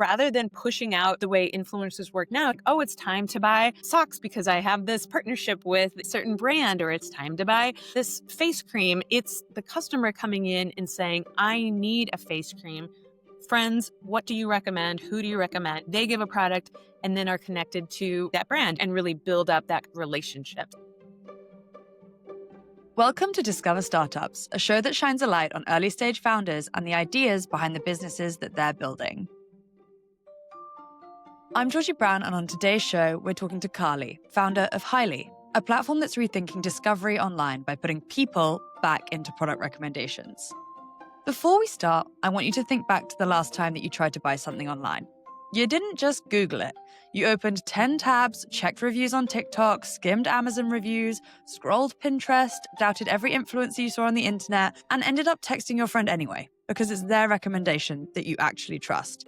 rather than pushing out the way influencers work now. Like, oh, it's time to buy socks because I have this partnership with a certain brand, or it's time to buy this face cream. It's the customer coming in and saying, I need a face cream. Friends, what do you recommend? Who do you recommend? They give a product and then are connected to that brand and really build up that relationship. Welcome to Discover Startups, a show that shines a light on early stage founders and the ideas behind the businesses that they're building. I'm Georgie Brown, and on today's show, we're talking to Karli, founder of Hili, a platform that's rethinking discovery online by putting people back into product recommendations. Before we start, I want you to think back to the last time that you tried to buy something online. You didn't just Google it. You opened 10 tabs, checked reviews on TikTok, skimmed Amazon reviews, scrolled Pinterest, doubted every influencer you saw on the internet, and ended up texting your friend anyway, because it's their recommendation that you actually trust.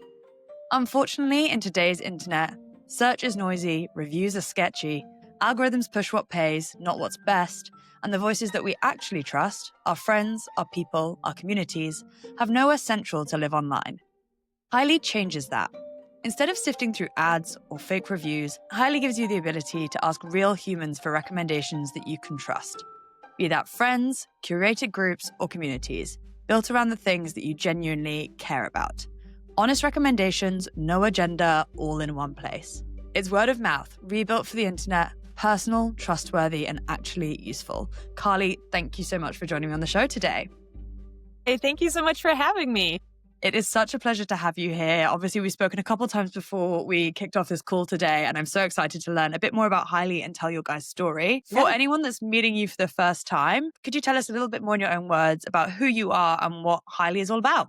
Unfortunately, in today's internet, search is noisy, reviews are sketchy, algorithms push what pays, not what's best, and the voices that we actually trust, our friends, our people, our communities, have nowhere central to live online. Hili changes that. Instead of sifting through ads or fake reviews, Hili gives you the ability to ask real humans for recommendations that you can trust. Be that friends, curated groups, or communities, built around the things that you genuinely care about. Honest recommendations, no agenda, all in one place. It's word of mouth, rebuilt for the internet, personal, trustworthy, and actually useful. Karli, thank you so much for joining me on the show today. Hey, thank you so much for having me. It is such a pleasure to have you here. Obviously, we've spoken a couple of times before we kicked off this call today, and I'm so excited to learn a bit more about Hili and tell your guys' story. For anyone that's meeting you for the first time, could you tell us a little bit more in your own words about who you are and what Hili is all about?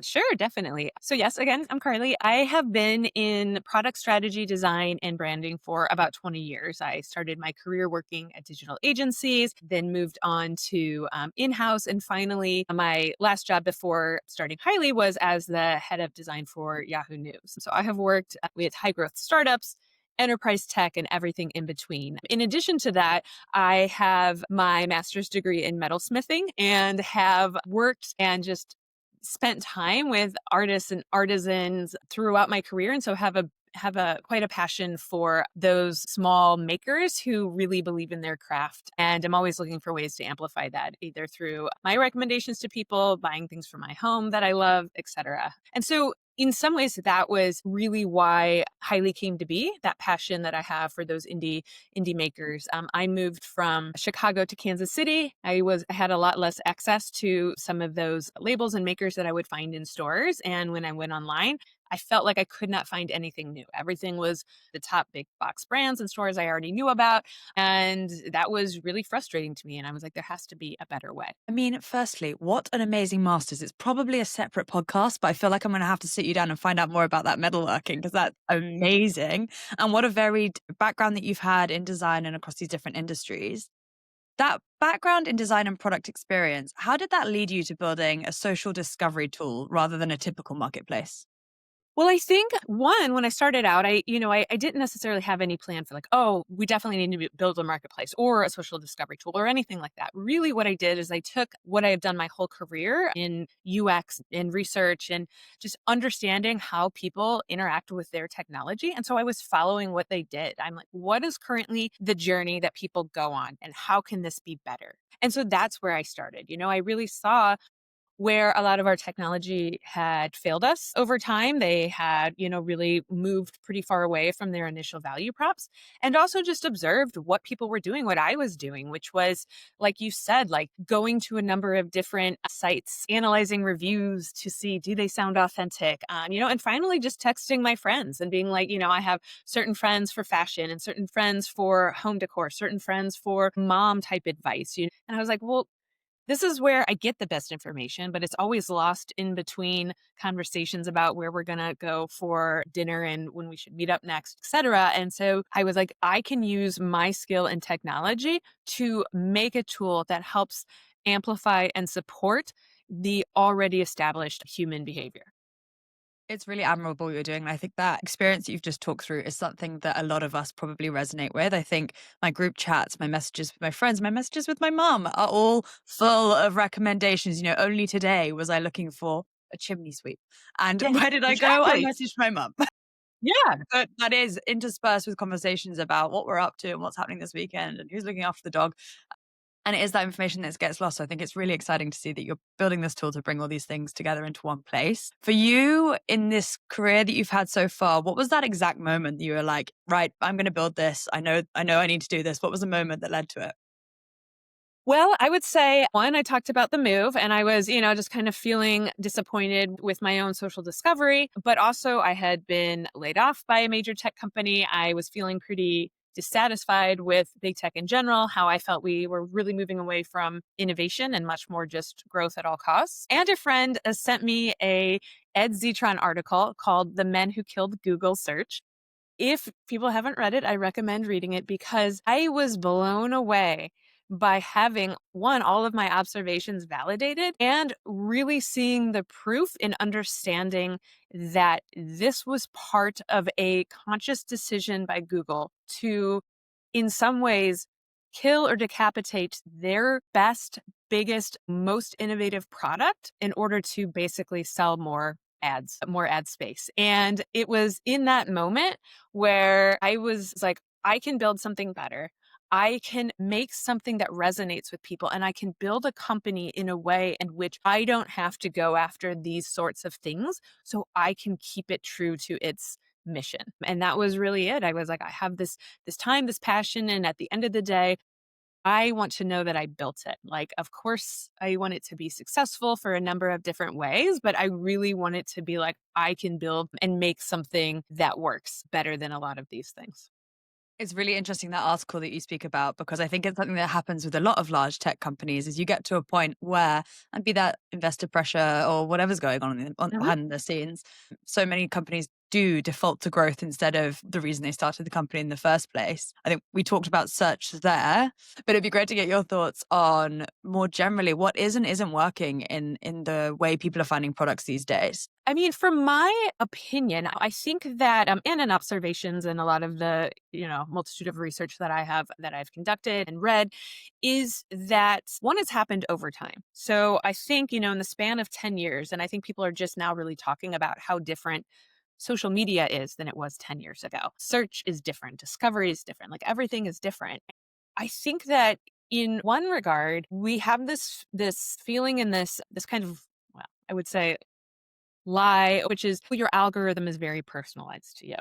Sure, definitely. So yes, again, I'm Karli. I have been in product strategy, design, and branding for about 20 years. I started my career working at digital agencies, then moved on to in-house. And finally, my last job before starting Hili was as the head of design for Yahoo News. So I have worked with high growth startups, enterprise tech, and everything in between. In addition to that, I have my master's degree in metalsmithing and have worked and just spent time with artists and artisans throughout my career, and so have a quite a passion for those small makers who really believe in their craft. And I'm always looking for ways to amplify that, either through my recommendations to people, buying things for my home that I love, etc. And so in some ways, that was really why Hili came to be, that passion that I have for those indie makers. I moved from Chicago to Kansas City. I had a lot less access to some of those labels and makers that I would find in stores. And when I went online, I felt like I could not find anything new. Everything was the top big box brands and stores I already knew about. And that was really frustrating to me. And I was like, there has to be a better way. I mean, firstly, what an amazing master's. It's probably a separate podcast, but I feel like I'm going to have to sit you down and find out more about that metalworking, because that's amazing. And what a varied background that you've had in design and across these different industries. That background in design and product experience, how did that lead you to building a social discovery tool rather than a typical marketplace? Well, I think one, when I started out, I didn't necessarily have any plan for like, oh, we definitely need to build a marketplace or a social discovery tool or anything like that. Really what I did is I took what I have done my whole career in UX, in research, and just understanding how people interact with their technology. And so I was following what they did. I'm like, what is currently the journey that people go on and how can this be better? And so that's where I started. I really saw where a lot of our technology had failed us over time. They had, really moved pretty far away from their initial value props, and also just observed what people were doing, what I was doing, which was, like you said, like going to a number of different sites, analyzing reviews to see, do they sound authentic? And finally just texting my friends and being like, I have certain friends for fashion and certain friends for home decor, certain friends for mom type advice. And I was like, well, this is where I get the best information, but it's always lost in between conversations about where we're going to go for dinner and when we should meet up next, et cetera. And so I was like, I can use my skill in technology to make a tool that helps amplify and support the already established human behavior. It's really admirable what you're doing. And I think that experience that you've just talked through is something that a lot of us probably resonate with. I think my group chats, my messages with my friends, my messages with my mum are all full of recommendations. Only today was I looking for a chimney sweep. And Yeah, where did I go? I exactly. messaged my mum. Yeah. But that is interspersed with conversations about what we're up to and what's happening this weekend and who's looking after the dog. And it is that information that gets lost. So I think it's really exciting to see that you're building this tool to bring all these things together into one place. For you in this career that you've had so far, what was that exact moment that you were like, right, I'm going to build this. I know I need to do this. What was the moment that led to it? Well, I would say, one, I talked about the move and I was, just kind of feeling disappointed with my own social discovery. But also, I had been laid off by a major tech company. I was feeling pretty dissatisfied with big tech in general, how I felt we were really moving away from innovation and much more just growth at all costs. And a friend sent me a Ed Zitron article called The Men Who Killed Google Search. If people haven't read it, I recommend reading it because I was blown away by having one, all of my observations validated and really seeing the proof in understanding that this was part of a conscious decision by Google to, in some ways, kill or decapitate their best, biggest, most innovative product in order to basically sell more ad space. And it was in that moment where I was like, I can build something better. I can make something that resonates with people and I can build a company in a way in which I don't have to go after these sorts of things. So I can keep it true to its mission. And that was really it. I was like, I have this time, this passion. And at the end of the day, I want to know that I built it. Like, of course, I want it to be successful for a number of different ways, but I really want it to be like I can build and make something that works better than a lot of these things. It's really interesting that article that you speak about because I think it's something that happens with a lot of large tech companies is you get to a point where, and be that investor pressure or whatever's going on Mhm. behind the scenes, so many companies do default to growth instead of the reason they started the company in the first place. I think we talked about search there, but it'd be great to get your thoughts on more generally what is and isn't working in the way people are finding products these days. I mean, from my opinion, I think that, and in observations and a lot of the, multitude of research that I've conducted and read, is that one has happened over time. So I think, in the span of 10 years, and I think people are just now really talking about how different social media is than it was 10 years ago. Search is different, discovery is different, like everything is different. I think that in one regard, we have this feeling and this kind of, well, I would say lie, which is your algorithm is very personalized to you.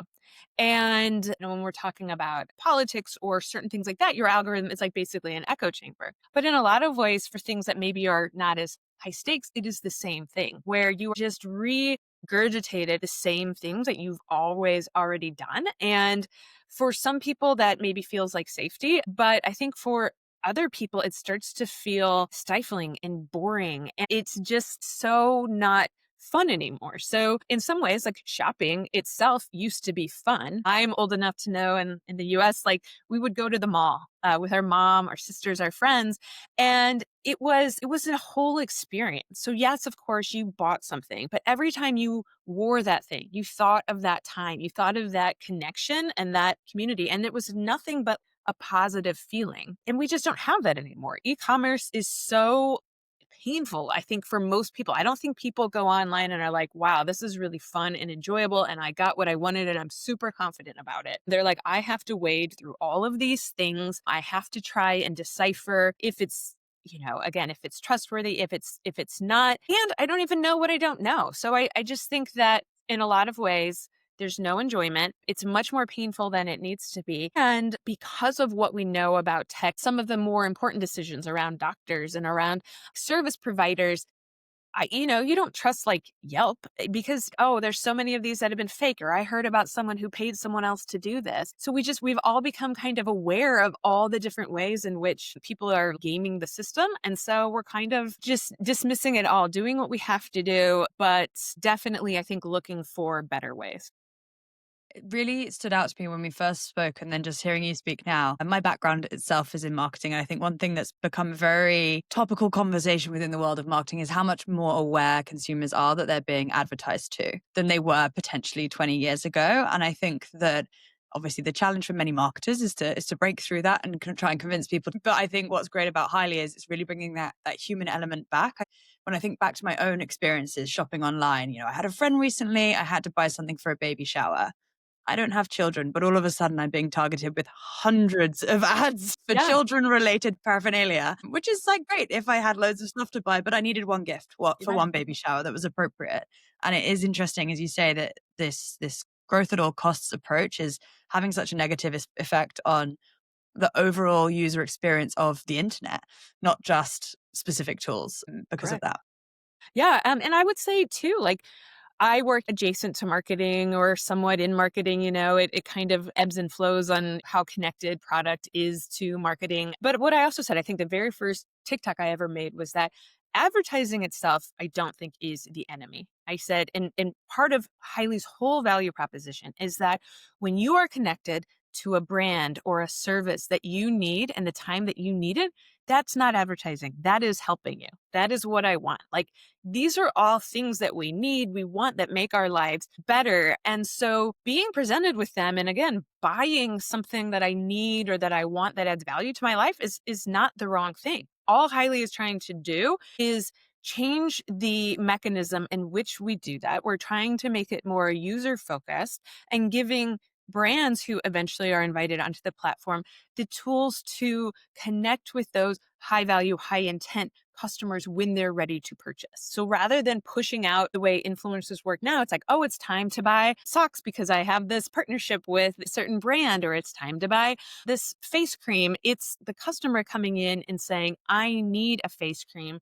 And when we're talking about politics or certain things like that, your algorithm is like basically an echo chamber. But in a lot of ways, for things that maybe are not as high stakes, it is the same thing where you just regurgitated the same things that you've always already done. And for some people, that maybe feels like safety. But I think for other people, it starts to feel stifling and boring. And it's just so not fun anymore. So in some ways, like shopping itself used to be fun. I'm old enough to know in the US, like we would go to the mall with our mom, our sisters, our friends, and it was a whole experience. So yes, of course, you bought something, but every time you wore that thing, you thought of that time, you thought of that connection and that community, and it was nothing but a positive feeling. And we just don't have that anymore. E-commerce is so painful, I think, for most people. I don't think people go online and are like, wow, this is really fun and enjoyable. And I got what I wanted and I'm super confident about it. They're like, I have to wade through all of these things. I have to try and decipher if it's, again, if it's trustworthy, if it's not. And I don't even know what I don't know. So I just think that in a lot of ways, there's no enjoyment. It's much more painful than it needs to be. And because of what we know about tech, some of the more important decisions around doctors and around service providers, you don't trust like Yelp because, oh, there's so many of these that have been fake, or I heard about someone who paid someone else to do this. So we've all become kind of aware of all the different ways in which people are gaming the system. And so we're kind of just dismissing it all, doing what we have to do, but definitely, I think, looking for better ways. It really stood out to me when we first spoke, and then just hearing you speak now. And my background itself is in marketing. And I think one thing that's become a very topical conversation within the world of marketing is how much more aware consumers are that they're being advertised to than they were potentially 20 years ago. And I think that Obviously, the challenge for many marketers is to break through that and try and convince people. But I think what's great about Highly is it's really bringing that human element back. When I think back to my own experiences shopping online, I had a friend recently. I had to buy something for a baby shower. I don't have children, but all of a sudden I'm being targeted with hundreds of ads for Yeah, children related paraphernalia, which is like great if I had loads of stuff to buy, but I needed one gift, what for yeah, one baby shower that was appropriate. And it is interesting, as you say, that this growth at all costs approach is having such a negative effect on the overall user experience of the internet, not just specific tools because of correct. that. Yeah, and I would say too, like I work adjacent to marketing or somewhat in marketing, it kind of ebbs and flows on how connected product is to marketing. But what I also said, I think the very first TikTok I ever made was that advertising itself, I don't think is the enemy. I said, and part of Highly's whole value proposition is that when you are connected to a brand or a service that you need and the time that you need it, that's not advertising. That is helping you. That is what I want. Like these are all things that we need, we want that make our lives better. And so being presented with them and again, buying something that I need or that I want that adds value to my life is not the wrong thing. All Highly is trying to do is change the mechanism in which we do that. We're trying to make it more user focused and giving brands who eventually are invited onto the platform the tools to connect with those high value, high intent customers when they're ready to purchase. So rather than pushing out the way influencers work now, it's like, oh, it's time to buy socks because I have this partnership with a certain brand, or it's time to buy this face cream. It's the customer coming in and saying, I need a face cream.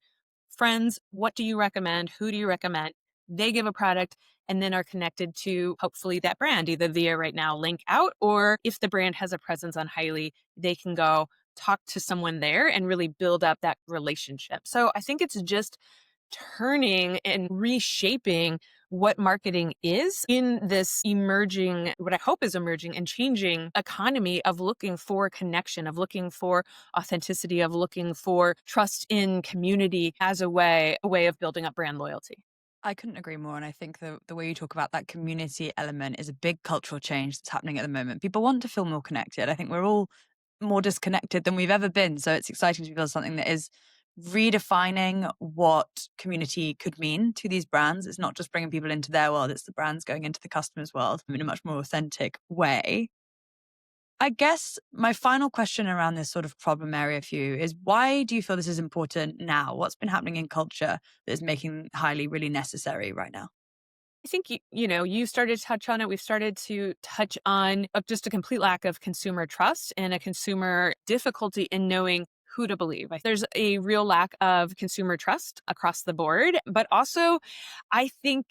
Friends, what do you recommend? Who do you recommend? They give a product and then are connected to hopefully that brand, either via right now link out, or if the brand has a presence on Highly, they can go talk to someone there and really build up that relationship. So I think it's just turning and reshaping what marketing is in this emerging, what I hope is emerging and changing economy of looking for connection, of looking for authenticity, of looking for trust in community as a way of building up brand loyalty. I couldn't agree more. And I think the way you talk about that community element is a big cultural change that's happening at the moment. People want to feel more connected. I think we're all more disconnected than we've ever been. So it's exciting to build something that is redefining what community could mean to these brands. It's not just bringing people into their world, it's the brands going into the customer's world in a much more authentic way. I guess my final question around this sort of problem area for you is why do you feel this is important now? What's been happening in culture that is making Highly really necessary right now? I think you started to touch on it. We've started to touch on just a complete lack of consumer trust and a consumer difficulty in knowing who to believe. Like, there's a real lack of consumer trust across the board, but also I think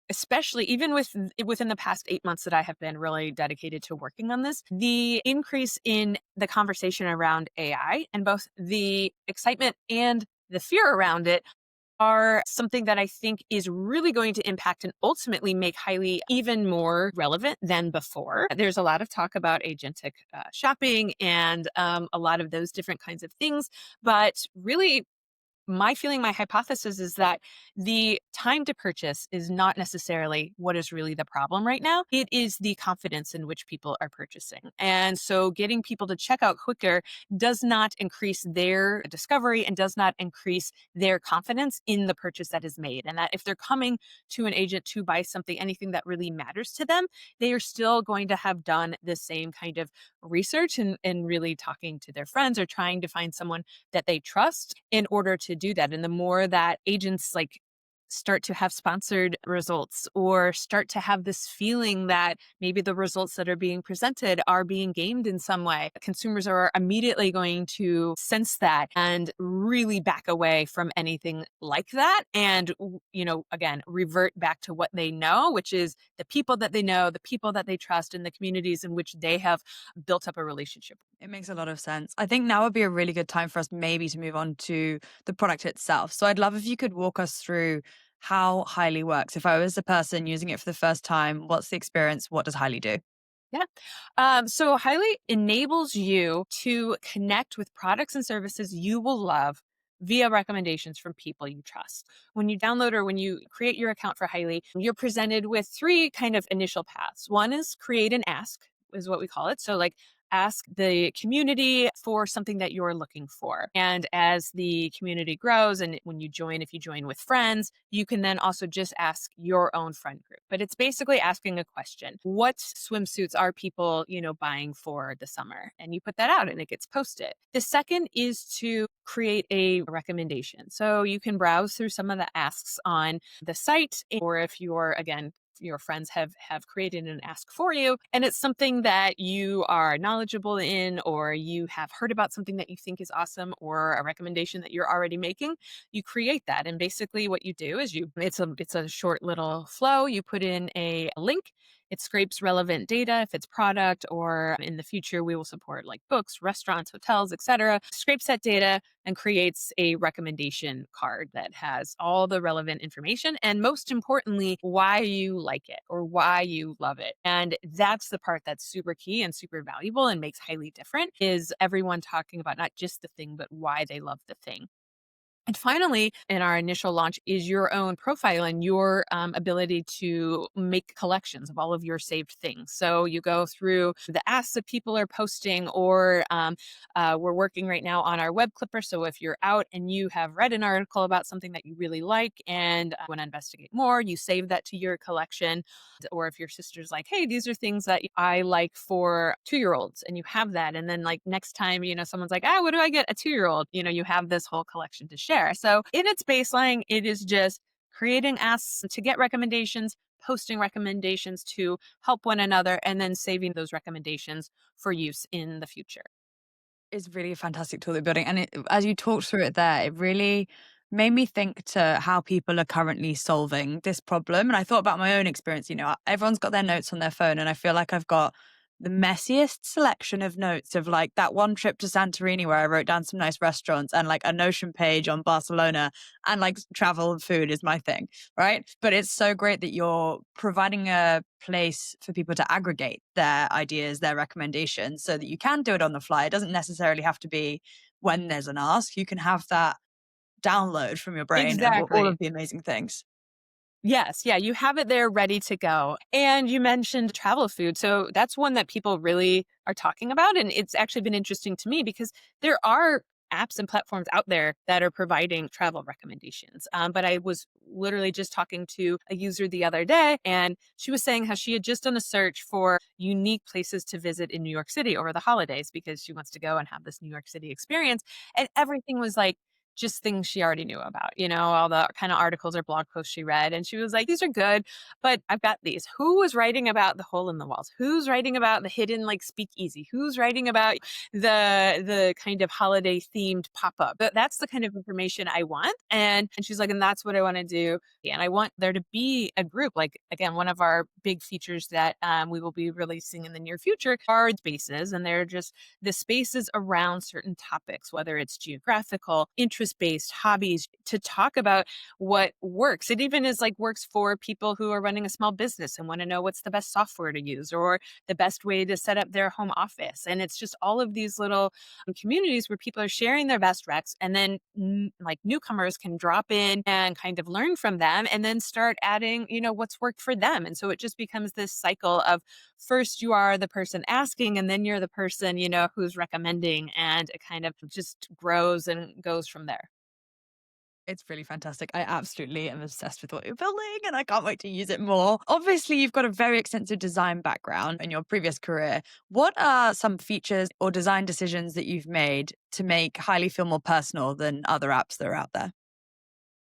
especially even within the past 8 months that I have been really dedicated to working on this, the increase in the conversation around AI and both the excitement and the fear around it are something that I think is really going to impact and ultimately make Highly even more relevant than before. There's a lot of talk about agentic shopping and a lot of those different kinds of things. But really, my feeling, my hypothesis is that the time to purchase is not necessarily what is really the problem right now. It is the confidence in which people are purchasing. And so getting people to check out quicker does not increase their discovery and does not increase their confidence in the purchase that is made. And that if they're coming to an agent to buy something, anything that really matters to them, they are still going to have done the same kind of research and really talking to their friends or trying to find someone that they trust in order to do that. And the more that agents like start to have sponsored results or start to have this feeling that maybe the results that are being presented are being gamed in some way, consumers are immediately going to sense that and really back away from anything like that. And, again, revert back to what they know, which is the people that they know, the people that they trust, and the communities in which they have built up a relationship. It makes a lot of sense. I think now would be a really good time for us maybe to move on to the product itself. So I'd love if you could walk us through how Highly works. If I was a person using it for the first time, what's the experience? What does Highly do? Yeah. So Highly enables you to connect with products and services you will love via recommendations from people you trust. When you download or when you create your account for Highly, you're presented with three kind of initial paths. One is create and ask, is what we call it. So like ask the community for something that you're looking for. And as the community grows and when you join, if you join with friends, you can then also just ask your own friend group. But it's basically asking a question. What swimsuits are people, buying for the summer? And you put that out and it gets posted. The second is to create a recommendation. So you can browse through some of the asks on the site, or if you're, again, your friends have created an ask for you and it's something that you are knowledgeable in, or you have heard about something that you think is awesome, or a recommendation that you're already making, you create that. And basically what you do is it's a short little flow. You put in a link. It scrapes relevant data if it's product, or in the future we will support like books, restaurants, hotels, etc. Scrapes that data and creates a recommendation card that has all the relevant information and, most importantly, why you like it or why you love it. And that's the part that's super key and super valuable and makes Highly different, is everyone talking about not just the thing but why they love the thing. And finally, in our initial launch, is your own profile and your ability to make collections of all of your saved things. So you go through the asks that people are posting, or we're working right now on our web clipper. So if you're out and you have read an article about something that you really like and want to investigate more, you save that to your collection. Or if your sister's like, hey, these are things that I like for 2-year-olds, and you have that. And then like next time, someone's like, what do I get a 2-year-old? You have this whole collection to share. So in its baseline, it is just creating asks to get recommendations, posting recommendations to help one another, and then saving those recommendations for use in the future. Is really a fantastic tool they're building. And as you talked through it there, it really made me think to how people are currently solving this problem. And I thought about my own experience. Everyone's got their notes on their phone, and I feel like I've got the messiest selection of notes of like that one trip to Santorini where I wrote down some nice restaurants and like a Notion page on Barcelona, and like travel and food is my thing, right? But it's so great that you're providing a place for people to aggregate their ideas, their recommendations, so that you can do it on the fly. It doesn't necessarily have to be when there's an ask. You can have that download from your brain of all Exactly. of the amazing things. Yes. Yeah. You have it there ready to go. And you mentioned travel food. So that's one that people really are talking about. And it's actually been interesting to me because there are apps and platforms out there that are providing travel recommendations. But I was literally just talking to a user the other day, and she was saying how she had just done a search for unique places to visit in New York City over the holidays because she wants to go and have this New York City experience. And everything was like, just things she already knew about, all the kind of articles or blog posts she read. And she was like, these are good, but I've got these. Who was writing about the hole in the walls? Who's writing about the hidden like speakeasy? Who's writing about the kind of holiday themed pop-up? That's the kind of information I want. And she's like, and that's what I want to do. And I want there to be a group. Like, again, one of our big features that we will be releasing in the near future are spaces. And they're just the spaces around certain topics, whether it's geographical, interest based, hobbies, to talk about what works. It even is like works for people who are running a small business and want to know what's the best software to use or the best way to set up their home office. And it's just all of these little communities where people are sharing their best recs, and then like newcomers can drop in and kind of learn from them and then start adding, what's worked for them. And so it just becomes this cycle of first you are the person asking, and then you're the person, who's recommending, and it kind of just grows and goes from there. It's really fantastic. I absolutely am obsessed with what you're building, and I can't wait to use it more. Obviously, you've got a very extensive design background in your previous career. What are some features or design decisions that you've made to make Highly feel more personal than other apps that are out there?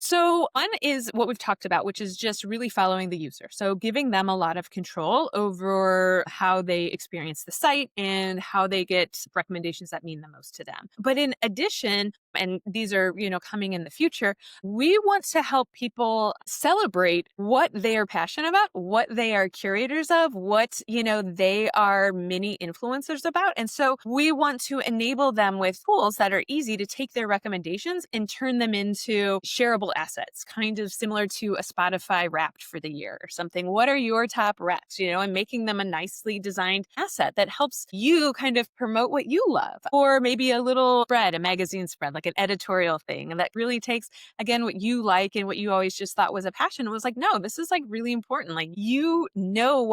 So one is what we've talked about, which is just really following the user. So giving them a lot of control over how they experience the site and how they get recommendations that mean the most to them. But in addition, and these are, coming in the future, we want to help people celebrate what they are passionate about, what they are curators of, what, they are mini influencers about. And so we want to enable them with tools that are easy to take their recommendations and turn them into shareable assets, kind of similar to a Spotify Wrapped for the year or something. What are your top recs, and making them a nicely designed asset that helps you kind of promote what you love. Or maybe a little spread, a magazine spread, like an editorial thing. And that really takes, again, what you like and what you always just thought was a passion. It was like, no, this is like really important. Like,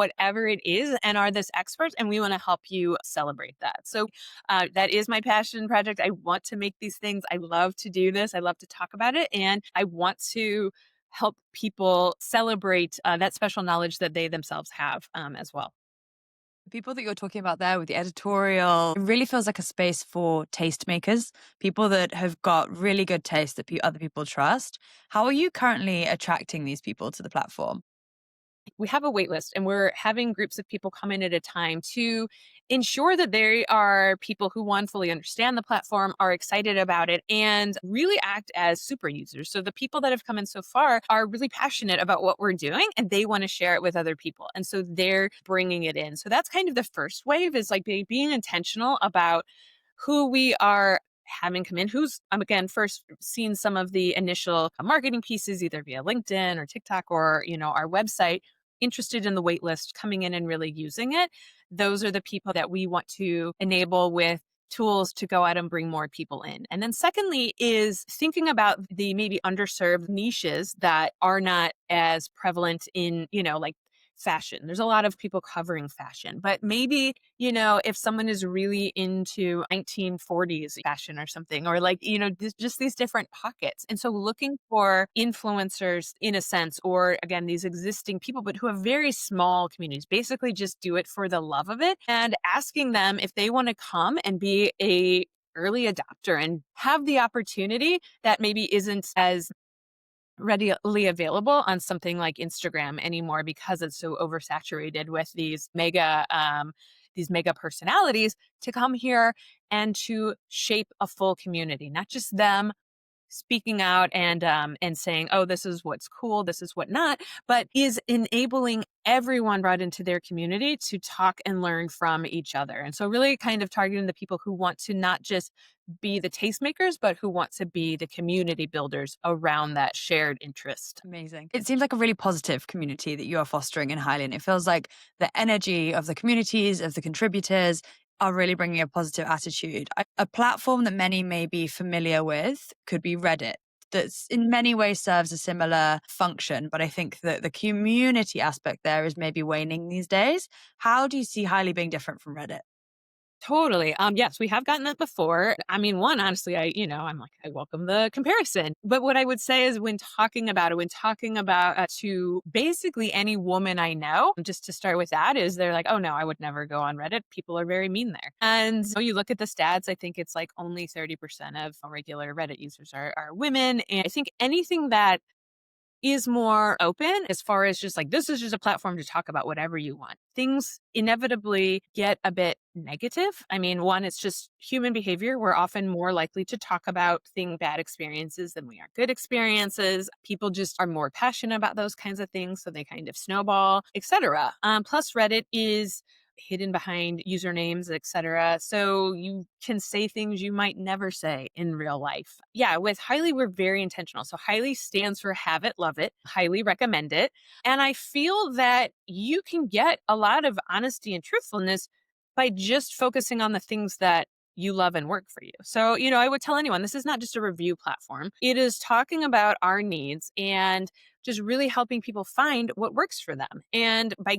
whatever it is and are this expert, and we want to help you celebrate that. So that is my passion project. I want to make these things. I love to do this. I love to talk about it. And I want to help people celebrate that special knowledge that they themselves have as well. The people that you're talking about there with the editorial, it really feels like a space for tastemakers, people that have got really good taste that other people trust. How are you currently attracting these people to the platform? We have a wait list, and we're having groups of people come in at a time to ensure that they are people who, one, fully understand the platform, are excited about it, and really act as super users. So the people that have come in so far are really passionate about what we're doing, and they want to share it with other people. And so they're bringing it in. So that's kind of the first wave, is like being intentional about who we are having come in, who's again first seen some of the initial marketing pieces either via LinkedIn or TikTok or our website, interested in the wait list, coming in and really using it. Those are the people that we want to enable with tools to go out and bring more people in. And then secondly is thinking about the maybe underserved niches that are not as prevalent in, like fashion. There's a lot of people covering fashion, but maybe, if someone is really into 1940s fashion or something, or like, just these different pockets. And so looking for influencers in a sense, or again, these existing people, but who have very small communities, basically just do it for the love of it, and asking them if they want to come and be a early adopter and have the opportunity that maybe isn't as readily available on something like Instagram anymore, because it's so oversaturated with these mega personalities, to come here and to shape a full community, not just them speaking out and saying, oh, this is what's cool, this is what not, but is enabling everyone brought into their community to talk and learn from each other. And so really kind of targeting the people who want to not just be the tastemakers, but who want to be the community builders around that shared interest. Amazing. It seems like a really positive community that you are fostering in Highland. It feels like the energy of the communities, of the contributors, are really bringing a positive attitude. A platform that many may be familiar with could be Reddit, that's in many ways serves a similar function, but I think that the community aspect there is maybe waning these days. How do you see Highly being different from Reddit? Totally. Yes, we have gotten that before. I mean, one, honestly, I'm like, I welcome the comparison. But what I would say is when talking about it, to basically any woman I know, just to start with that, is they're like, oh no, I would never go on Reddit. People are very mean there. And so you look at the stats, I think it's like only 30% of regular Reddit users are women. And I think anything that is more open as far as just like, this is just a platform to talk about whatever you want, things inevitably get a bit negative. I mean, one, it's just human behavior. We're often more likely to talk about bad experiences than we are good experiences. People just are more passionate about those kinds of things, so they kind of snowball, etc. Plus, Reddit is hidden behind usernames, etc. So you can say things you might never say in real life. Yeah, with Highly, we're very intentional. So Highly stands for have it, love it, highly recommend it. And I feel that you can get a lot of honesty and truthfulness by just focusing on the things that you love and work for you. So, I would tell anyone, this is not just a review platform. It is talking about our needs and just really helping people find what works for them. And by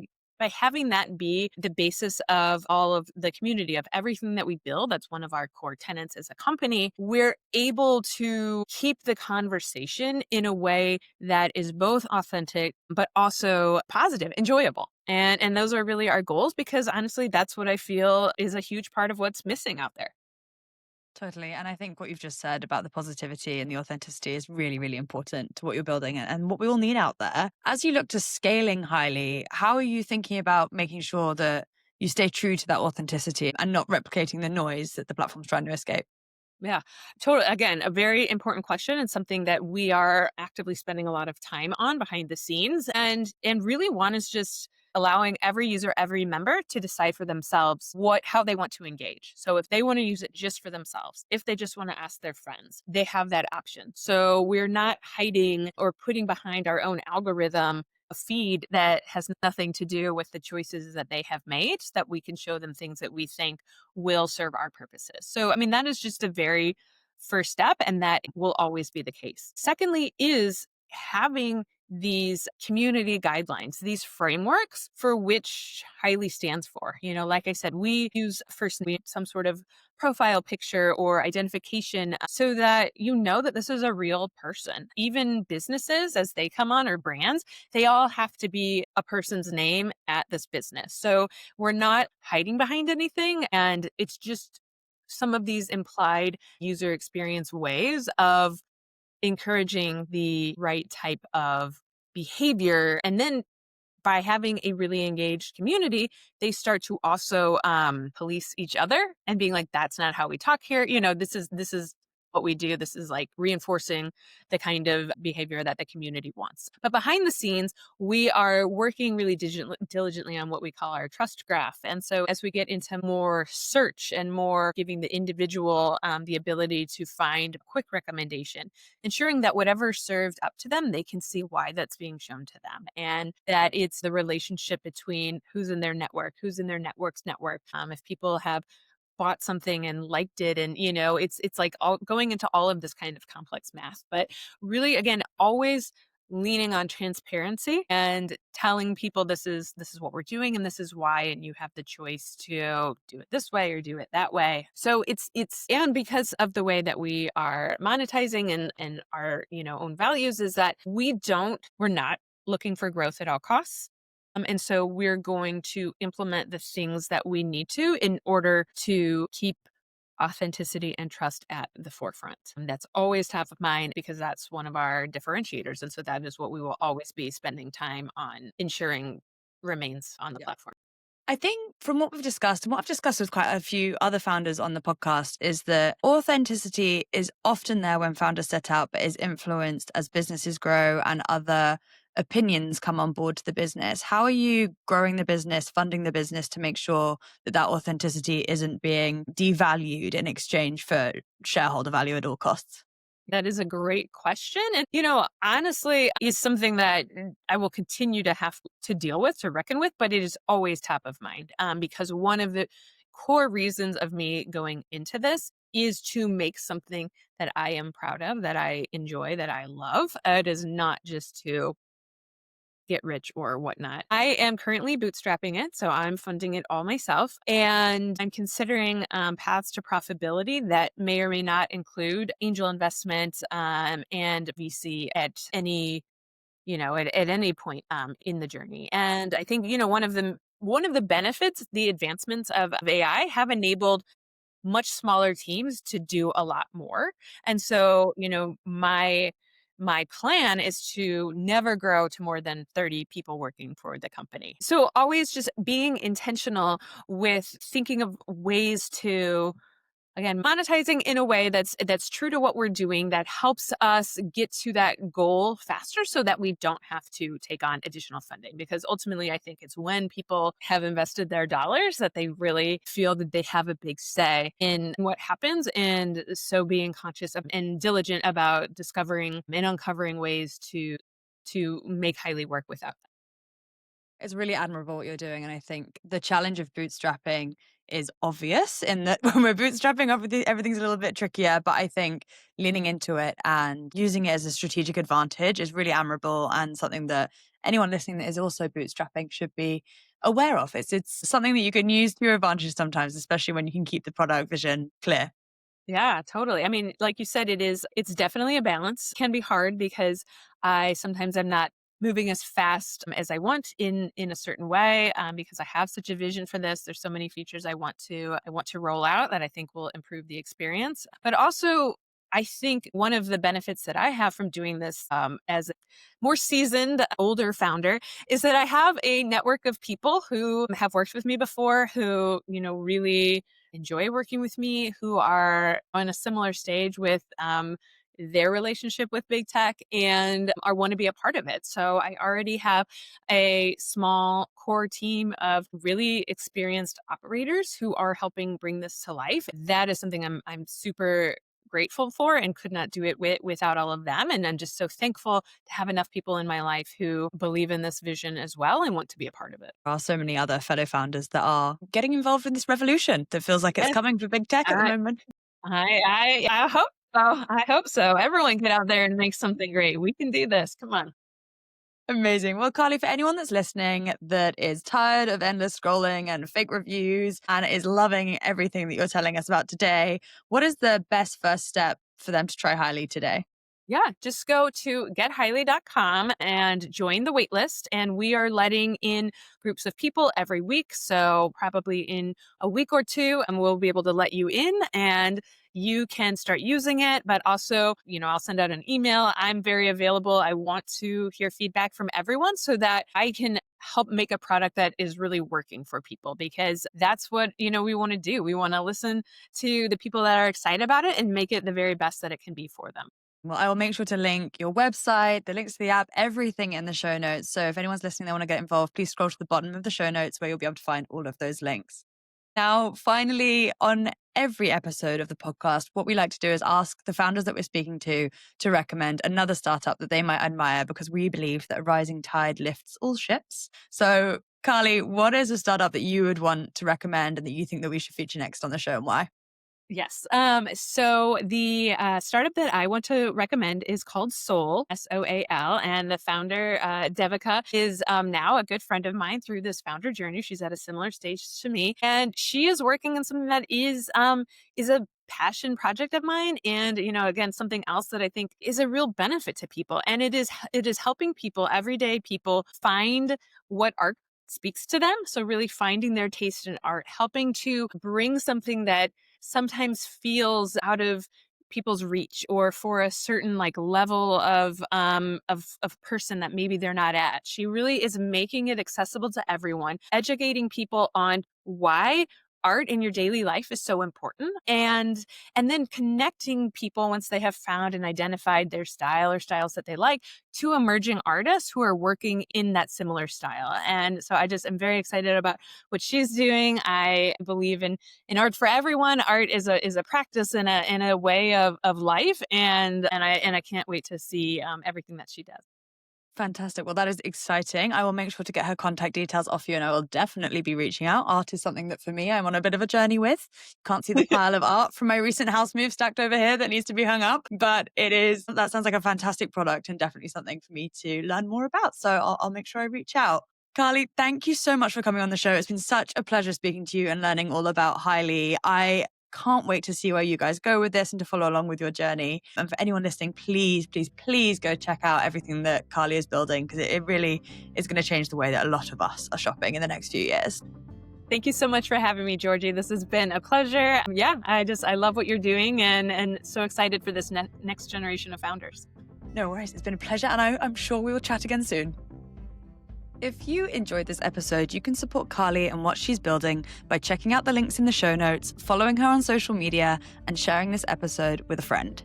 having that be the basis of all of the community, of everything that we build, that's one of our core tenets as a company, we're able to keep the conversation in a way that is both authentic, but also positive, enjoyable. And those are really our goals, because honestly, that's what I feel is a huge part of what's missing out there. Totally. And I think what you've just said about the positivity and the authenticity is really, really important to what you're building and what we all need out there. As you look to scaling Highly, how are you thinking about making sure that you stay true to that authenticity and not replicating the noise that the platform's trying to escape? Yeah, totally. Again, a very important question and something that we are actively spending a lot of time on behind the scenes. And really one is just allowing every user, every member to decide for themselves how they want to engage. So if they want to use it just for themselves, if they just want to ask their friends, they have that option. So we're not hiding or putting behind our own algorithm a feed that has nothing to do with the choices that they have made, that we can show them things that we think will serve our purposes. So, I mean, that is just a very first step, and that will always be the case. Secondly, is having these community guidelines, these frameworks for which Highly stands for. Like I said, we use first some sort of profile picture or identification so that you know that this is a real person. Even businesses, as they come on, or brands, they all have to be a person's name at this business. So we're not hiding behind anything. And it's just some of these implied user experience ways of encouraging the right type of behavior. And then by having a really engaged community, they start to also police each other and being like, "That's not how we talk here. This is what we do. This is like reinforcing the kind of behavior that the community wants." But behind the scenes, we are working really diligently on what we call our trust graph. And so as we get into more search and more giving the individual the ability to find a quick recommendation, ensuring that whatever's served up to them, they can see why that's being shown to them, and that it's the relationship between who's in their network, who's in their network's network. If people have bought something and liked it, and it's like all going into all of this kind of complex math, but really, again, always leaning on transparency and telling people this is what we're doing and this is why, and you have the choice to do it this way or do it that way. So it's and because of the way that we are monetizing and our own values, is that we're not looking for growth at all costs. And so we're going to implement the things that we need to in order to keep authenticity and trust at the forefront. And that's always top of mind because that's one of our differentiators. And so that is what we will always be spending time on ensuring remains on the platform. I think from what we've discussed, and what I've discussed with quite a few other founders on the podcast, is that authenticity is often there when founders set out, but is influenced as businesses grow and other opinions come on board to the business. How are you growing the business, funding the business to make sure that that authenticity isn't being devalued in exchange for shareholder value at all costs? That is a great question. And, honestly, is something that I will continue to have to deal with, to reckon with, but it is always top of mind, because one of the core reasons of me going into this is to make something that I am proud of, that I enjoy, that I love. It is not just to get rich or whatnot. I am currently bootstrapping it, so I'm funding it all myself, and I'm considering paths to profitability that may or may not include angel investment and VC at any at any point in the journey. And I think one of the benefits, the advancements of AI have enabled much smaller teams to do a lot more. And so, my plan is to never grow to more than 30 people working for the company. So always just being intentional with thinking of ways to, again, monetizing in a way that's true to what we're doing, that helps us get to that goal faster so that we don't have to take on additional funding. Because ultimately, I think it's when people have invested their dollars that they really feel that they have a big say in what happens. And so being conscious of and diligent about discovering and uncovering ways to make Highly work without them. It's really admirable what you're doing. And I think the challenge of bootstrapping is obvious in that when we're bootstrapping, everything's a little bit trickier. But I think leaning into it and using it as a strategic advantage is really admirable and something that anyone listening that is also bootstrapping should be aware of. It's something that you can use to your advantage sometimes, especially when you can keep the product vision clear. Yeah, totally. I mean, like you said, it's definitely a balance. It can be hard because I sometimes am not moving as fast as I want in a certain way, because I have such a vision for this. There's so many features I want to roll out that I think will improve the experience. But also, I think one of the benefits that I have from doing this, as a more seasoned, older founder, is that I have a network of people who have worked with me before, who really enjoy working with me, who are on a similar stage with their relationship with big tech and are want to be a part of it. So I already have a small core team of really experienced operators who are helping bring this to life. That is something I'm super grateful for and could not do it without all of them. And I'm just so thankful to have enough people in my life who believe in this vision as well and want to be a part of it. There are so many other fellow founders that are getting involved in this revolution that feels like it's Yes, coming for big tech at the I, moment. I hope so. I hope so. Everyone get out there and make something great. We can do this. Come on. Amazing. Well, Karli, for anyone that's listening that is tired of endless scrolling and fake reviews and is loving everything that you're telling us about today, what is the best first step for them to try Hili today? Yeah, just go to gethiley.com and join the waitlist. And we are letting in groups of people every week. So, probably in a week or two, and we'll be able to let you in and you can start using it. But also, I'll send out an email. I'm very available. I want to hear feedback from everyone so that I can help make a product that is really working for people because that's what, we want to do. We want to listen to the people that are excited about it and make it the very best that it can be for them. Well, I will make sure to link your website, the links to the app, everything in the show notes. So if anyone's listening, they want to get involved, please scroll to the bottom of the show notes where you'll be able to find all of those links. Now, finally, on every episode of the podcast, what we like to do is ask the founders that we're speaking to recommend another startup that they might admire because we believe that a rising tide lifts all ships. So, Karli, what is a startup that you would want to recommend and that you think that we should feature next on the show and why? Yes. So the startup that I want to recommend is called Soul, Soal, and the founder, Devika, is now a good friend of mine through this founder journey. She's at a similar stage to me, and she is working on something that is a passion project of mine, and again, something else that I think is a real benefit to people, and it is helping people, everyday people, find what art speaks to them. So really finding their taste in art, helping to bring something that sometimes feels out of people's reach or for a certain like level of person that maybe they're not at. She really is making it accessible to everyone, educating people on why art in your daily life is so important, and then connecting people once they have found and identified their style or styles that they like to emerging artists who are working in that similar style. And so I just am very excited about what she's doing. I believe in art for everyone. Art is a practice in a way of life, and I can't wait to see everything that she does. Fantastic. Well, that is exciting. I will make sure to get her contact details off you and I will definitely be reaching out. Art is something that for me, I'm on a bit of a journey with. Can't see the pile of art from my recent house move stacked over here that needs to be hung up, but that sounds like a fantastic product and definitely something for me to learn more about. So I'll make sure I reach out. Karli, thank you so much for coming on the show. It's been such a pleasure speaking to you and learning all about Hili. I can't wait to see where you guys go with this and to follow along with your journey. And for anyone listening, please, please, please go check out everything that Karli is building because it really is going to change the way that a lot of us are shopping in the next few years. Thank you so much for having me, Georgie. This has been a pleasure. Yeah, I love what you're doing and so excited for this next generation of founders. No worries. It's been a pleasure. And I'm sure we will chat again soon. If you enjoyed this episode, you can support Karli and what she's building by checking out the links in the show notes, following her on social media, and sharing this episode with a friend.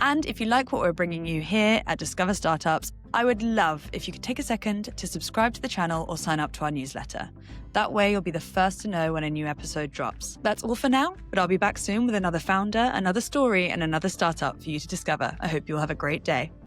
And if you like what we're bringing you here at Discover Startups, I would love if you could take a second to subscribe to the channel or sign up to our newsletter. That way, you'll be the first to know when a new episode drops. That's all for now, but I'll be back soon with another founder, another story, and another startup for you to discover. I hope you'll have a great day.